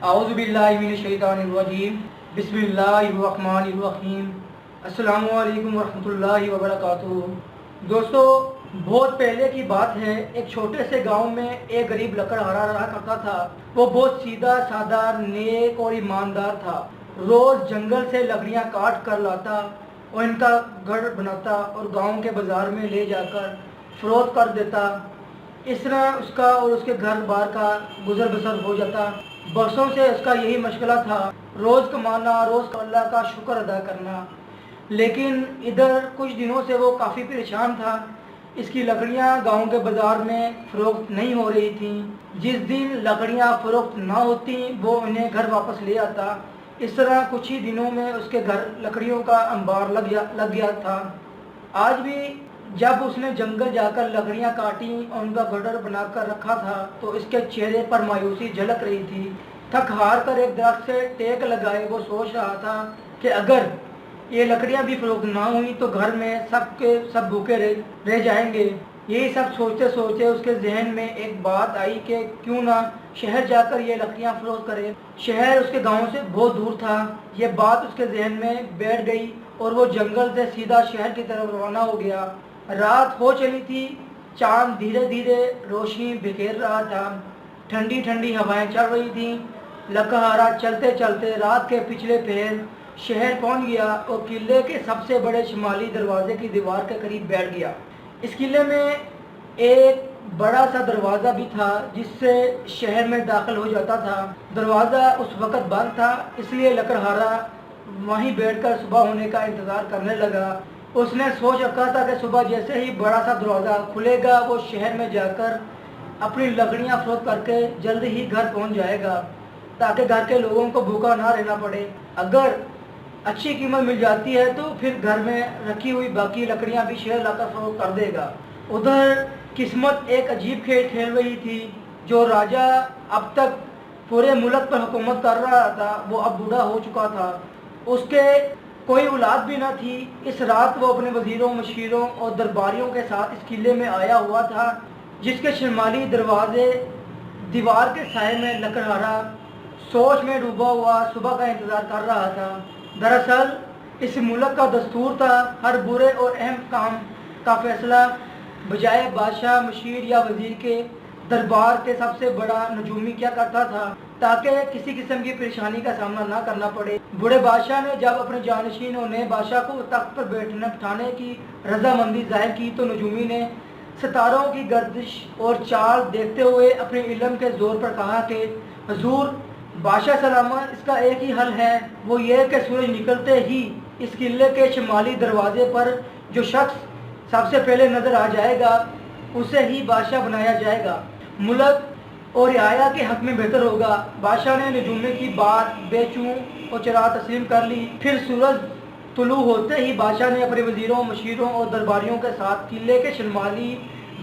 اعوذ باللہ من الشیطان الرجیم بسم اللہ الرحمن الرحیم السلام علیکم ورحمۃ اللہ وبرکاتہ۔ دوستو، بہت پہلے کی بات ہے، ایک چھوٹے سے گاؤں میں ایک غریب لکڑہارا رہا کرتا تھا۔ وہ بہت سیدھا سادہ، نیک اور ایماندار تھا۔ روز جنگل سے لکڑیاں کاٹ کر لاتا اور ان کا گھر بناتا اور گاؤں کے بازار میں لے جا کر فروخت کر دیتا۔ اس طرح اس کا اور اس کے گھر بار کا گزر بسر ہو جاتا۔ برسوں سے اس کا یہی مشغلہ تھا، روز کمانا، روز اللہ کا شکر ادا کرنا۔ لیکن ادھر کچھ دنوں سے وہ کافی پریشان تھا۔ اس کی لکڑیاں گاؤں کے بازار میں فروخت نہیں ہو رہی تھیں۔ جس دن لکڑیاں فروخت نہ ہوتی وہ انہیں گھر واپس لے آتا۔ اس طرح کچھ ہی دنوں میں اس کے گھر لکڑیوں کا انبار لگ گیا تھا۔ آج بھی جب اس نے جنگل جا کر لکڑیاں کاٹیں اور ان کا گھر بنا کر رکھا تھا تو اس کے چہرے پر مایوسی جھلک رہی تھی۔ تھک ہار کر ایک درخت سے ٹیک لگائے وہ سوچ رہا تھا کہ اگر یہ لکڑیاں بھی فروخت نہ ہوئی تو گھر میں سب کے سب بھوکے رہ جائیں گے۔ یہی سب سوچتے سوچتے اس کے ذہن میں ایک بات آئی کہ کیوں نہ شہر جا کر یہ لکڑیاں فروخت کرے۔ شہر اس کے گاؤں سے بہت دور تھا۔ یہ بات اس کے ذہن میں بیٹھ گئی اور وہ جنگل سے سیدھا شہر کی طرف روانہ ہو گیا۔ رات ہو چلی تھی، چاند دھیرے دھیرے روشنی بکھیر رہا تھا، ٹھنڈی ٹھنڈی ہوائیں چل رہی تھیں۔ لکڑہارا چلتے چلتے رات کے پچھلے پہر شہر پہنچ گیا اور قلعے کے سب سے بڑے شمالی دروازے کی دیوار کے قریب بیٹھ گیا۔ اس قلعے میں ایک بڑا سا دروازہ بھی تھا جس سے شہر میں داخل ہو جاتا تھا۔ دروازہ اس وقت بند تھا، اس لیے لکڑہارا وہیں بیٹھ کر صبح ہونے کا انتظار کرنے لگا۔ اس نے سوچ رکھا تھا کہ صبح جیسے ہی بڑا سا دروازہ کھلے گا وہ شہر میں جا کر اپنی لکڑیاں فروخت کر کے جلد ہی گھر پہنچ جائے گا تاکہ گھر کے لوگوں کو بھوکا نہ رہنا پڑے۔ اگر اچھی قیمت مل جاتی ہے تو پھر گھر میں رکھی ہوئی باقی لکڑیاں بھی شہر لا کر فروخت کر دے گا۔ ادھر قسمت ایک عجیب کھیل کھیل رہی تھی۔ جو راجہ اب تک پورے ملک پر حکومت کر رہا تھا وہ اب بوڑھا ہو چکا تھا۔ اس کے کوئی اولاد بھی نہ تھی۔ اس رات وہ اپنے وزیروں، مشیروں اور درباریوں کے ساتھ اس قلعے میں آیا ہوا تھا جس کے شمالی دروازے دیوار کے سائے میں لکڑہارا سوچ میں ڈوبا ہوا صبح کا انتظار کر رہا تھا۔ دراصل اس ملک کا دستور تھا، ہر برے اور اہم کام کا فیصلہ بجائے بادشاہ، مشیر یا وزیر کے دربار کے سب سے بڑا نجومی کیا کرتا تھا تاکہ کسی قسم کی پریشانی کا سامنا نہ کرنا پڑے۔ بڑے بادشاہ نے جب اپنے جانشینوں نے بادشاہ کو تخت پر بٹھانے کی رضامندی ظاہر کی تو نجومی نے ستاروں کی گردش اور چال دیکھتے ہوئے اپنے علم کے زور پر کہا کہ حضور بادشاہ سلامت، اس کا ایک ہی حل ہے، وہ یہ کہ سورج نکلتے ہی اس قلعے کے شمالی دروازے پر جو شخص سب سے پہلے نظر آ جائے گا اسے ہی بادشاہ بنایا جائے گا۔ ملک اور رعایا کے حق میں بہتر ہوگا۔ بادشاہ نے نجومی کی بات بے چون اور چرا تسلیم کر لی۔ پھر سورج طلوع ہوتے ہی بادشاہ نے اپنے وزیروں، مشیروں اور درباریوں کے ساتھ قلعے کے شمالی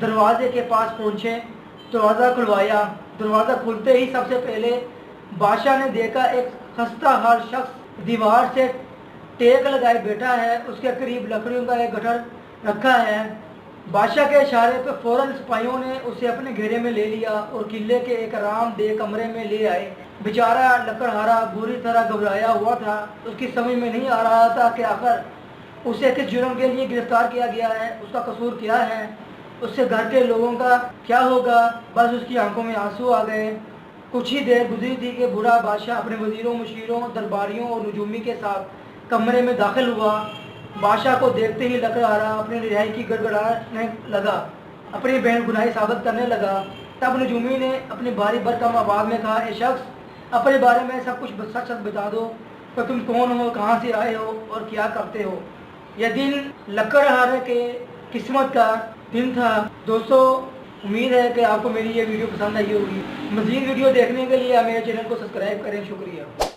دروازے کے پاس پہنچے، دروازہ کھلوایا۔ دروازہ کھلتے ہی سب سے پہلے بادشاہ نے دیکھا ایک خستہ حال شخص دیوار سے ٹیک لگائے بیٹھا ہے، اس کے قریب لکڑیوں کا ایک گٹھر رکھا ہے۔ بادشاہ کے اشارے پہ فوراً سپاہیوں نے اسے اپنے گھیرے میں لے لیا اور قلعے کے ایک آرام دہ کمرے میں لے آئے۔ بیچارہ لکڑہارا بری طرح گھبرایا ہوا تھا۔ اس کی سمجھ میں نہیں آ رہا تھا کہ آخر اسے کس جرم کے لیے گرفتار کیا گیا ہے، اس کا قصور کیا ہے، اس سے گھر کے لوگوں کا کیا ہوگا۔ بس اس کی آنکھوں میں آنسو آ گئے۔ کچھ ہی دیر گزری تھی کہ بوڑھا بادشاہ اپنے وزیروں، مشیروں، درباریوں اور نجومی کے ساتھ کمرے میں داخل ہوا۔ بادشاہ کو دیکھتے ہی لکڑہارا اپنی رہائی کی گڑگڑانے لگا، اپنی بے گناہی ثابت کرنے لگا۔ تب نجومی نے اپنی بھاری بھرکم آواز میں کہا، اے شخص، اپنے بارے میں سب کچھ سچ سچ بتا دو کہ تم کون ہو، کہاں سے آئے ہو اور کیا کرتے ہو۔ یہ دن لکڑہارے کے قسمت کا دن تھا۔ دوستو، امید ہے کہ آپ کو میری یہ ویڈیو پسند آئی ہوگی۔ مزید ویڈیو دیکھنے کے لیے میرے چینل کو سبسکرائب کریں۔ شکریہ۔